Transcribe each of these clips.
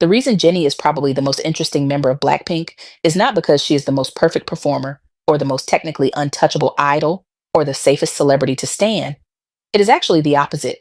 The reason Jennie is probably the most interesting member of Blackpink is not because she is the most perfect performer, or the most technically untouchable idol, or the safest celebrity to stand. It is actually the opposite.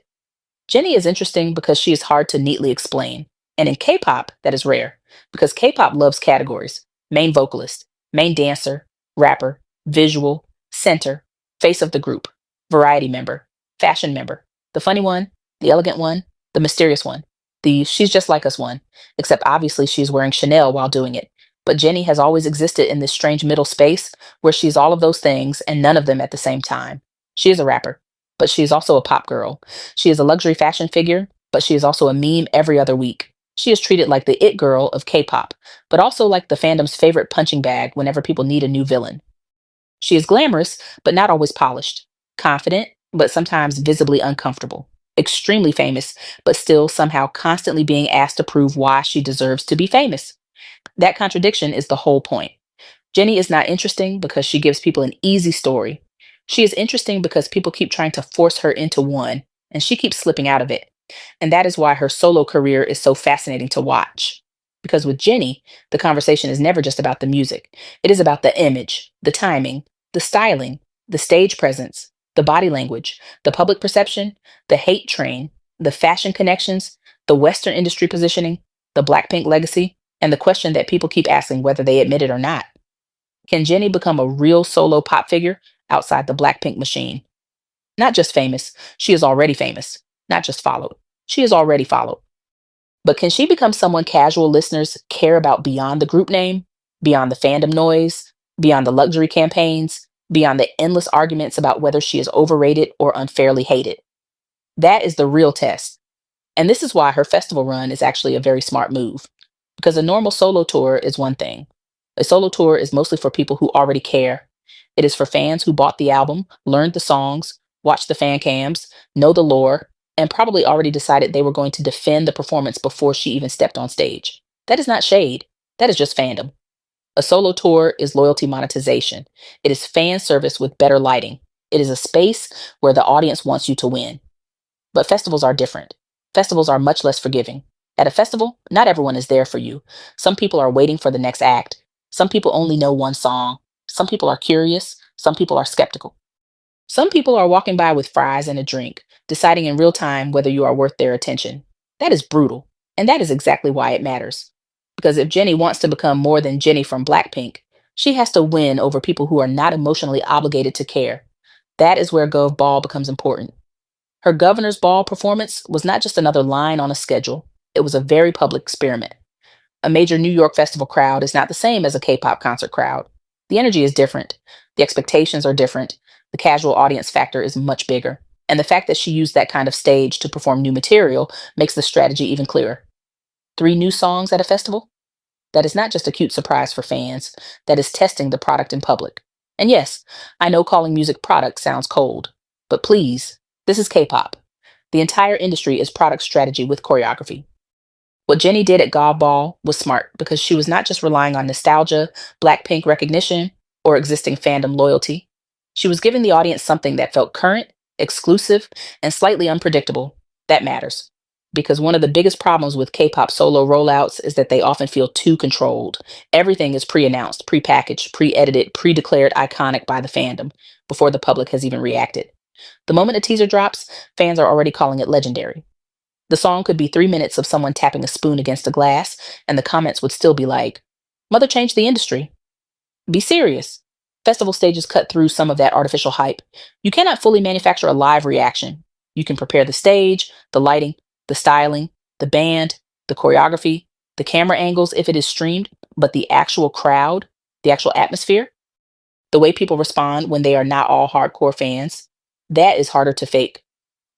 Jennie is interesting because she is hard to neatly explain. And in K pop, that is rare, because K pop loves categories: main vocalist, main dancer, rapper, visual, center, face of the group, variety member, fashion member, the funny one, the elegant one, the mysterious one, the she's just like us one, except obviously she's wearing Chanel while doing it. But Jennie has always existed in this strange middle space where she's all of those things and none of them at the same time. She is a rapper, but she is also a pop girl. She is a luxury fashion figure, but she is also a meme every other week. She is treated like the it girl of K pop, but also like the fandom's favorite punching bag whenever people need a new villain. She is glamorous, but not always polished, confident, but sometimes visibly uncomfortable, extremely famous, but still somehow constantly being asked to prove why she deserves to be famous. That contradiction is the whole point. Jenny is not interesting because she gives people an easy story. She is interesting because people keep trying to force her into one, and she keeps slipping out of it. And that is why her solo career is so fascinating to watch. Because with Jenny, the conversation is never just about the music, it is about the image, the timing, the styling, the stage presence, the body language, the public perception, the hate train, the fashion connections, the Western industry positioning, the Blackpink legacy, and the question that people keep asking whether they admit it or not: can Jennie become a real solo pop figure outside the Blackpink machine? Not just famous, she is already famous. Not just followed, she is already followed. But can she become someone casual listeners care about beyond the group name, beyond the fandom noise, beyond the luxury campaigns, beyond the endless arguments about whether she is overrated or unfairly hated? That is the real test. And this is why her festival run is actually a very smart move. Because a normal solo tour is one thing. A solo tour is mostly for people who already care. It is for fans who bought the album, learned the songs, watched the fan cams, know the lore, and probably already decided they were going to defend the performance before she even stepped on stage. That is not shade, that is just fandom. A solo tour is loyalty monetization. It is fan service with better lighting. It is a space where the audience wants you to win. But festivals are different. Festivals are much less forgiving. At a festival, not everyone is there for you. Some people are waiting for the next act. Some people only know one song. Some people are curious. Some people are skeptical. Some people are walking by with fries and a drink, deciding in real time whether you are worth their attention. That is brutal. And that is exactly why it matters. Because if Jennie wants to become more than Jennie from Blackpink, she has to win over people who are not emotionally obligated to care. That is where Gov Ball becomes important. Her Governor's Ball performance was not just another line on a schedule, it was a very public experiment. A major New York festival crowd is not the same as a K pop concert crowd. The energy is different, the expectations are different, the casual audience factor is much bigger. And the fact that she used that kind of stage to perform new material makes the strategy even clearer. Three new songs at a festival? That is not just a cute surprise for fans, that is testing the product in public. And yes, I know calling music product sounds cold, but please, this is K pop. The entire industry is product strategy with choreography. What Jennie did at God Ball was smart because she was not just relying on nostalgia, Blackpink recognition, or existing fandom loyalty. She was giving the audience something that felt current, exclusive, and slightly unpredictable. That matters. Because one of the biggest problems with K pop solo rollouts is that they often feel too controlled. Everything is pre announced, pre packaged, pre edited, pre declared iconic by the fandom before the public has even reacted. The moment a teaser drops, fans are already calling it legendary. The song could be 3 minutes of someone tapping a spoon against a glass, and the comments would still be like, Mother changed the industry. Be serious. Festival stages cut through some of that artificial hype. You cannot fully manufacture a live reaction. You can prepare the stage, the lighting, the styling, the band, the choreography, the camera angles if it is streamed, but the actual crowd, the actual atmosphere, the way people respond when they are not all hardcore fans, that is harder to fake.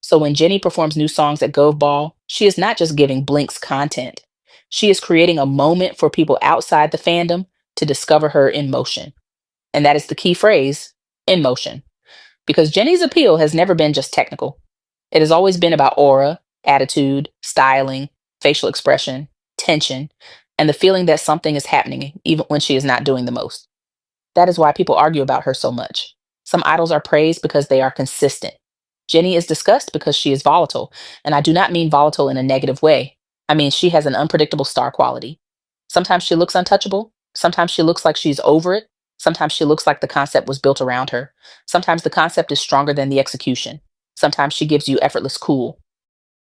So when Jennie performs new songs at Gove Ball, she is not just giving Blink's content. She is creating a moment for people outside the fandom to discover her in motion. And that is the key phrase, in motion. Because Jennie's appeal has never been just technical. It has always been about aura, attitude, styling, facial expression, tension, and the feeling that something is happening even when she is not doing the most. That is why people argue about her so much. Some idols are praised because they are consistent. Jennie is discussed because she is volatile, and I do not mean volatile in a negative way. I mean, she has an unpredictable star quality. Sometimes she looks untouchable. Sometimes she looks like she's over it. Sometimes she looks like the concept was built around her. Sometimes the concept is stronger than the execution. Sometimes she gives you effortless cool.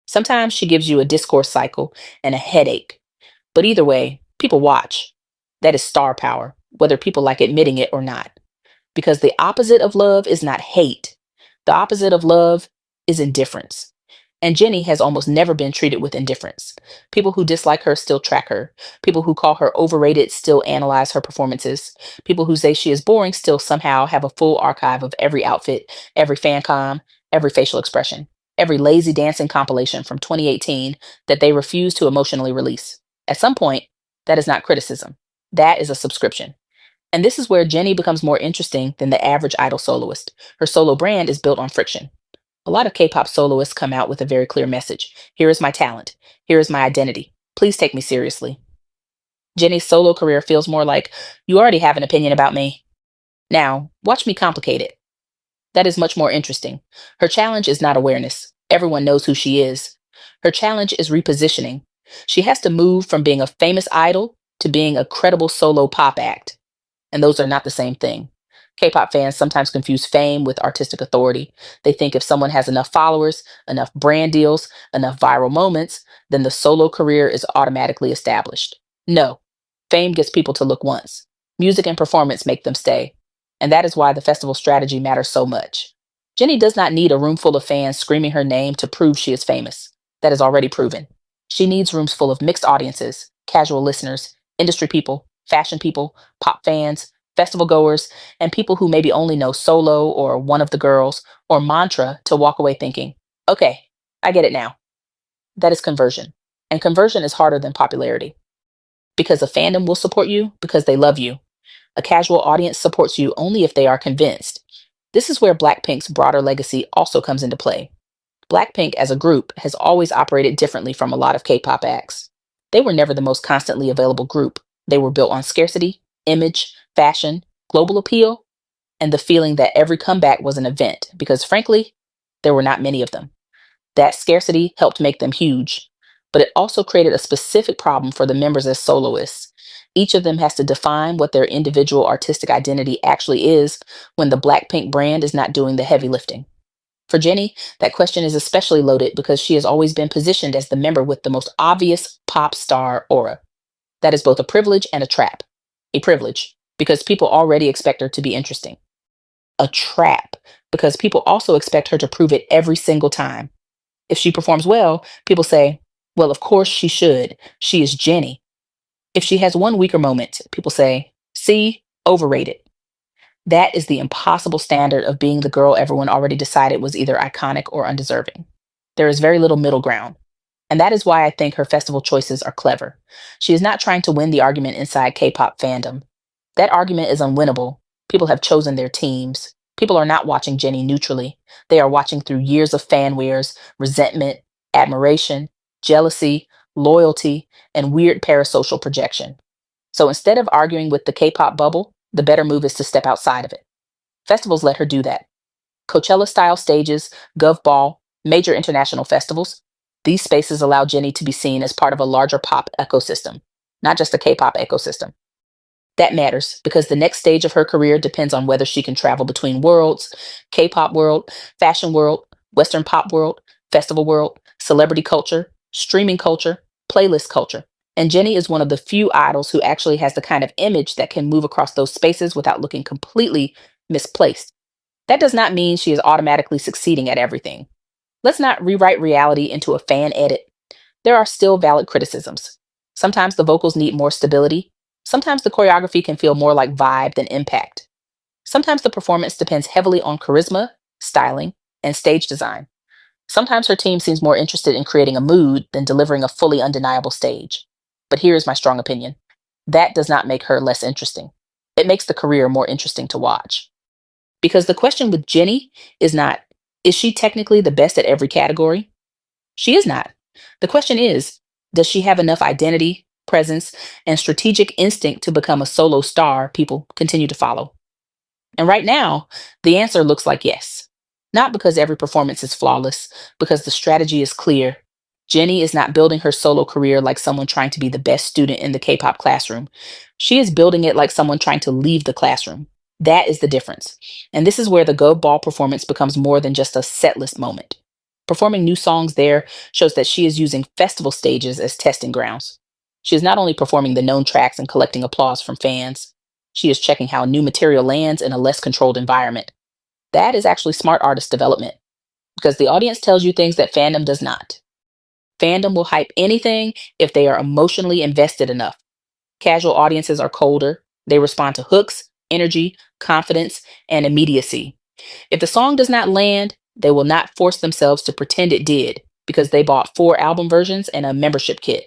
Sometimes she gives you a discourse cycle and a headache. But either way, people watch. That is star power, whether people like admitting it or not. Because the opposite of love is not hate. The opposite of love is indifference. And Jenny has almost never been treated with indifference. People who dislike her still track her. People who call her overrated still analyze her performances. People who say she is boring still somehow have a full archive of every outfit, every fan com, every facial expression, every lazy dancing compilation from 2018 that they refuse to emotionally release. At some point, that is not criticism. That is a subscription. And this is where Jenny becomes more interesting than the average idol soloist. Her solo brand is built on friction. A lot of K pop soloists come out with a very clear message. Here is my talent. Here is my identity. Please take me seriously. Jenny's solo career feels more like, you already have an opinion about me. Now, watch me complicate it. That is much more interesting. Her challenge is not awareness. Everyone knows who she is. Her challenge is repositioning. She has to move from being a famous idol to being a credible solo pop act. And those are not the same thing. K-pop fans sometimes confuse fame with artistic authority. They think if someone has enough followers, enough brand deals, enough viral moments, then the solo career is automatically established. No, fame gets people to look once. Music and performance make them stay. And that is why the festival strategy matters so much. Jennie does not need a room full of fans screaming her name to prove she is famous. That is already proven. She needs rooms full of mixed audiences, casual listeners, industry people, fashion people, pop fans, festival goers, and people who maybe only know Solo or One of the Girls or Mantra to walk away thinking, okay, I get it now. That is conversion. And conversion is harder than popularity because a fandom will support you because they love you. A casual audience supports you only if they are convinced. This is where Blackpink's broader legacy also comes into play. Blackpink as a group has always operated differently from a lot of K pop acts. They were never the most constantly available group. They were built on scarcity, image, fashion, global appeal, and the feeling that every comeback was an event, because frankly, there were not many of them. That scarcity helped make them huge, but it also created a specific problem for the members as soloists. Each of them has to define what their individual artistic identity actually is when the Blackpink brand is not doing the heavy lifting. For Jennie, that question is especially loaded because she has always been positioned as the member with the most obvious pop star aura. That is both a privilege and a trap. A privilege, because people already expect her to be interesting. A trap, because people also expect her to prove it every single time. If she performs well, people say, well, of course she should. She is Jennie. If she has one weaker moment, people say, see, overrated. That is the impossible standard of being the girl everyone already decided was either iconic or undeserving. There is very little middle ground. And that is why I think her festival choices are clever. She is not trying to win the argument inside K pop fandom. That argument is unwinnable. People have chosen their teams. People are not watching Jennie neutrally. They are watching through years of fan wares, resentment, admiration, jealousy, loyalty, and weird parasocial projection. So instead of arguing with the K pop bubble, the better move is to step outside of it. Festivals let her do that. Coachella style stages, Gov Ball, major international festivals. These spaces allow Jennie to be seen as part of a larger pop ecosystem, not just a K pop ecosystem. That matters because the next stage of her career depends on whether she can travel between worlds: K pop world, fashion world, Western pop world, festival world, celebrity culture, streaming culture, playlist culture. And Jennie is one of the few idols who actually has the kind of image that can move across those spaces without looking completely misplaced. That does not mean she is automatically succeeding at everything. Let's not rewrite reality into a fan edit. There are still valid criticisms. Sometimes the vocals need more stability. Sometimes the choreography can feel more like vibe than impact. Sometimes the performance depends heavily on charisma, styling, and stage design. Sometimes her team seems more interested in creating a mood than delivering a fully undeniable stage. But here is my strong opinion. That does not make her less interesting. It makes the career more interesting to watch. Because the question with Jennie is not, is she technically the best at every category? She is not. The question is, does she have enough identity, presence, and strategic instinct to become a solo star people continue to follow? And right now, the answer looks like yes. Not because every performance is flawless, because the strategy is clear. Jennie is not building her solo career like someone trying to be the best student in the K-pop classroom. She is building it like someone trying to leave the classroom. That is the difference. And this is where the Go Ball performance becomes more than just a setlist moment. Performing new songs there shows that she is using festival stages as testing grounds. She is not only performing the known tracks and collecting applause from fans, she is checking how new material lands in a less controlled environment. That is actually smart artist development because the audience tells you things that fandom does not. Fandom will hype anything if they are emotionally invested enough. Casual audiences are colder. They respond to hooks, energy, confidence, and immediacy. If the song does not land, they will not force themselves to pretend it did because they bought 4 album versions and a membership kit.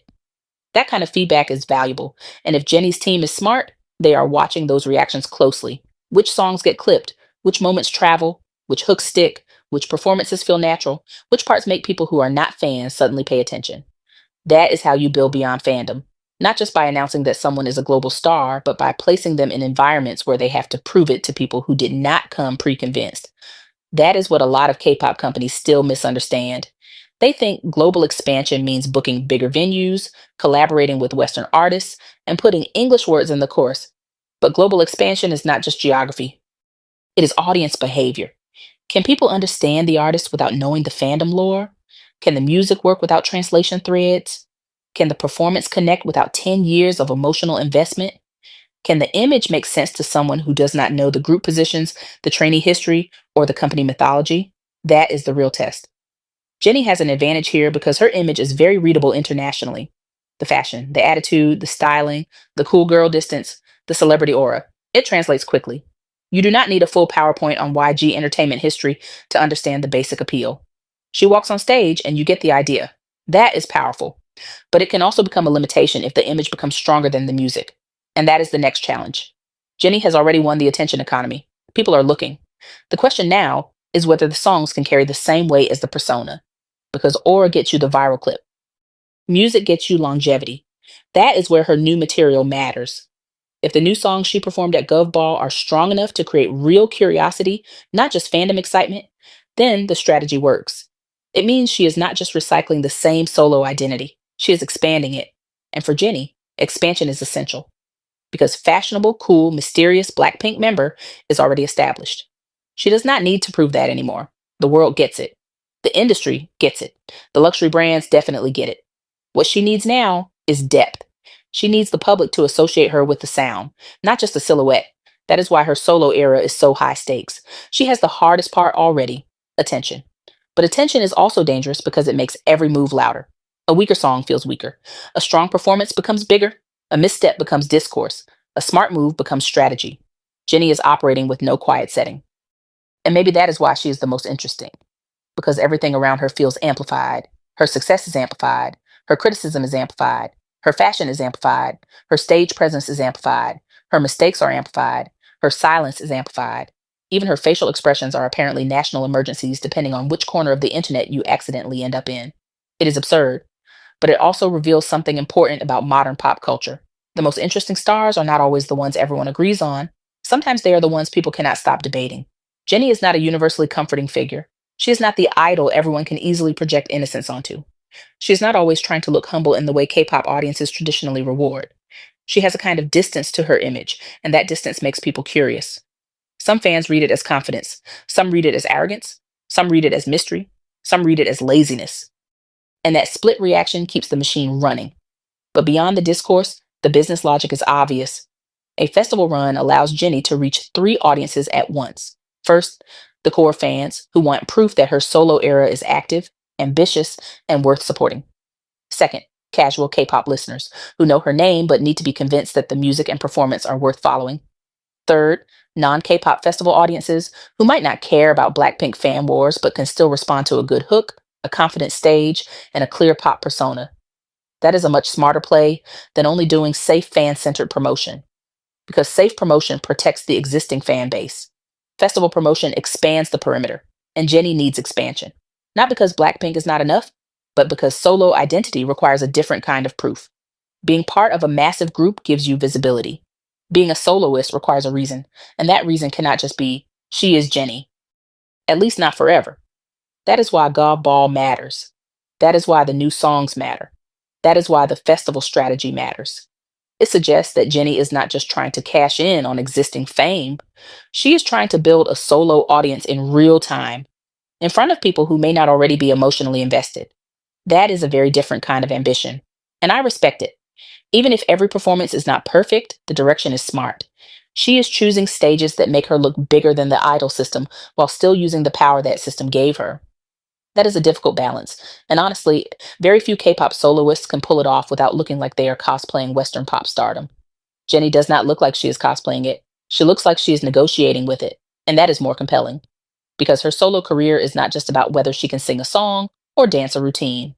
That kind of feedback is valuable. And if Jenny's team is smart, they are watching those reactions closely. Which songs get clipped? Which moments travel? Which hooks stick? Which performances feel natural? Which parts make people who are not fans suddenly pay attention? That is how you build beyond fandom. Not just by announcing that someone is a global star, but by placing them in environments where they have to prove it to people who did not come pre convinced. That is what a lot of K pop companies still misunderstand. They think global expansion means booking bigger venues, collaborating with Western artists, and putting English words in the chorus. But global expansion is not just geography, it is audience behavior. Can people understand the artist without knowing the fandom lore? Can the music work without translation threads? Can the performance connect without 10 years of emotional investment? Can the image make sense to someone who does not know the group positions, the trainee history, or the company mythology? That is the real test. Jennie has an advantage here because her image is very readable internationally. The fashion, the attitude, the styling, the cool girl distance, the celebrity aura. It translates quickly. You do not need a full PowerPoint on YG entertainment history to understand the basic appeal. She walks on stage and you get the idea. That is powerful. But it can also become a limitation if the image becomes stronger than the music. And that is the next challenge. Jennie has already won the attention economy. People are looking. The question now is whether the songs can carry the same weight as the persona. Because aura gets you the viral clip. Music gets you longevity. That is where her new material matters. If the new songs she performed at Gov Ball are strong enough to create real curiosity, not just fandom excitement, then the strategy works. It means she is not just recycling the same solo identity, she is expanding it. And for Jennie, expansion is essential because fashionable, cool, mysterious Blackpink member is already established. She does not need to prove that anymore. The world gets it. The industry gets it. The luxury brands definitely get it. What she needs now is depth. She needs the public to associate her with the sound, not just the silhouette. That is why her solo era is so high stakes. She has the hardest part already, attention. But attention is also dangerous because it makes every move louder. A weaker song feels weaker. A strong performance becomes bigger. A misstep becomes discourse. A smart move becomes strategy. Jennie is operating with no quiet setting. And maybe that is why she is the most interesting, because everything around her feels amplified. Her success is amplified. Her criticism is amplified. Her fashion is amplified. Her stage presence is amplified. Her mistakes are amplified. Her silence is amplified. Even her facial expressions are apparently national emergencies depending on which corner of the internet you accidentally end up in. It is absurd, but it also reveals something important about modern pop culture. The most interesting stars are not always the ones everyone agrees on. Sometimes they are the ones people cannot stop debating. Jennie is not a universally comforting figure. She is not the idol everyone can easily project innocence onto. She is not always trying to look humble in the way K pop audiences traditionally reward. She has a kind of distance to her image, and that distance makes people curious. Some fans read it as confidence, some read it as arrogance, some read it as mystery, some read it as laziness. And that split reaction keeps the machine running. But beyond the discourse, the business logic is obvious. A festival run allows Jennie to reach 3 audiences at once. First, the core fans who want proof that her solo era is active, ambitious, and worth supporting. Second, casual K pop listeners who know her name but need to be convinced that the music and performance are worth following. Third, non K pop festival audiences who might not care about Blackpink fan wars but can still respond to a good hook, a confident stage, and a clear pop persona. That is a much smarter play than only doing safe fan centered promotion, because safe promotion protects the existing fan base. Festival promotion expands the perimeter, and Jennie needs expansion. Not because Blackpink is not enough, but because solo identity requires a different kind of proof. Being part of a massive group gives you visibility. Being a soloist requires a reason, and that reason cannot just be, she is Jennie. At least not forever. That is why Gob Ball matters. That is why the new songs matter. That is why the festival strategy matters. It suggests that Jenny is not just trying to cash in on existing fame, she is trying to build a solo audience in real time, in front of people who may not already be emotionally invested. That is a very different kind of ambition. And I respect it. Even if every performance is not perfect, the direction is smart. She is choosing stages that make her look bigger than the idol system while still using the power that system gave her. That is a difficult balance. And honestly, very few K pop soloists can pull it off without looking like they are cosplaying Western pop stardom. Jenny does not look like she is cosplaying it. She looks like she is negotiating with it. And that is more compelling because her solo career is not just about whether she can sing a song or dance a routine.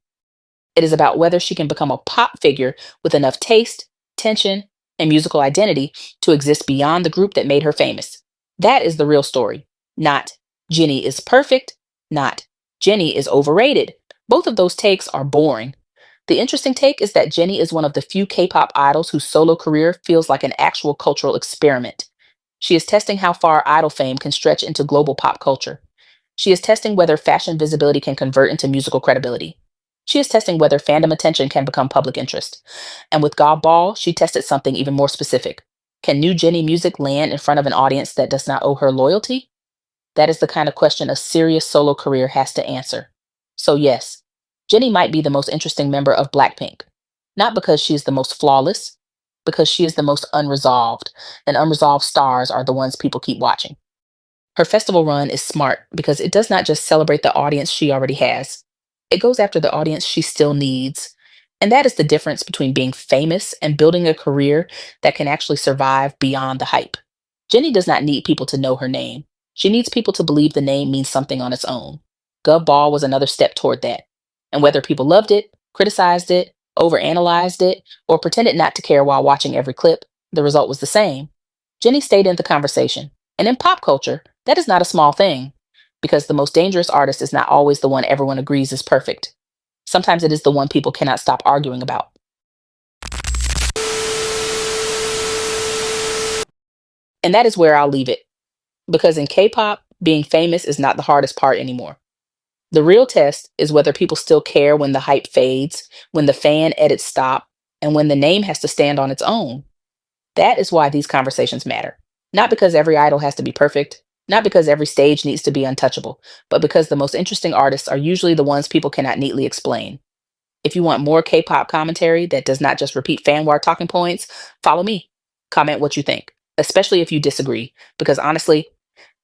It is about whether she can become a pop figure with enough taste, tension, and musical identity to exist beyond the group that made her famous. That is the real story. Not Jenny is perfect, not Jenny is overrated. Both of those takes are boring. The interesting take is that Jenny is one of the few K pop idols whose solo career feels like an actual cultural experiment. She is testing how far idol fame can stretch into global pop culture. She is testing whether fashion visibility can convert into musical credibility. She is testing whether fandom attention can become public interest. And with God Ball, she tested something even more specific. Can new Jenny music land in front of an audience that does not owe her loyalty? That is the kind of question a serious solo career has to answer. So, yes, Jenny might be the most interesting member of Blackpink. Not because she is the most flawless, because she is the most unresolved. And unresolved stars are the ones people keep watching. Her festival run is smart because it does not just celebrate the audience she already has, it goes after the audience she still needs. And that is the difference between being famous and building a career that can actually survive beyond the hype. Jenny does not need people to know her name. She needs people to believe the name means something on its own. Gov Ball was another step toward that. And whether people loved it, criticized it, overanalyzed it, or pretended not to care while watching every clip, the result was the same. Jenny stayed in the conversation. And in pop culture, that is not a small thing, because the most dangerous artist is not always the one everyone agrees is perfect. Sometimes it is the one people cannot stop arguing about. And that is where I'll leave it, because in K pop, being famous is not the hardest part anymore. The real test is whether people still care when the hype fades, when the fan edits stop, and when the name has to stand on its own. That is why these conversations matter. Not because every idol has to be perfect, not because every stage needs to be untouchable, but because the most interesting artists are usually the ones people cannot neatly explain. If you want more K pop commentary that does not just repeat fan war talking points, follow me. Comment what you think, especially if you disagree, because honestly,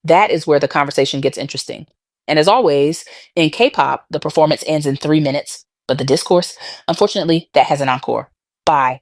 that is where the conversation gets interesting. And as always, in K pop, the performance ends in 3 minutes, but the discourse, unfortunately, that has an encore. Bye.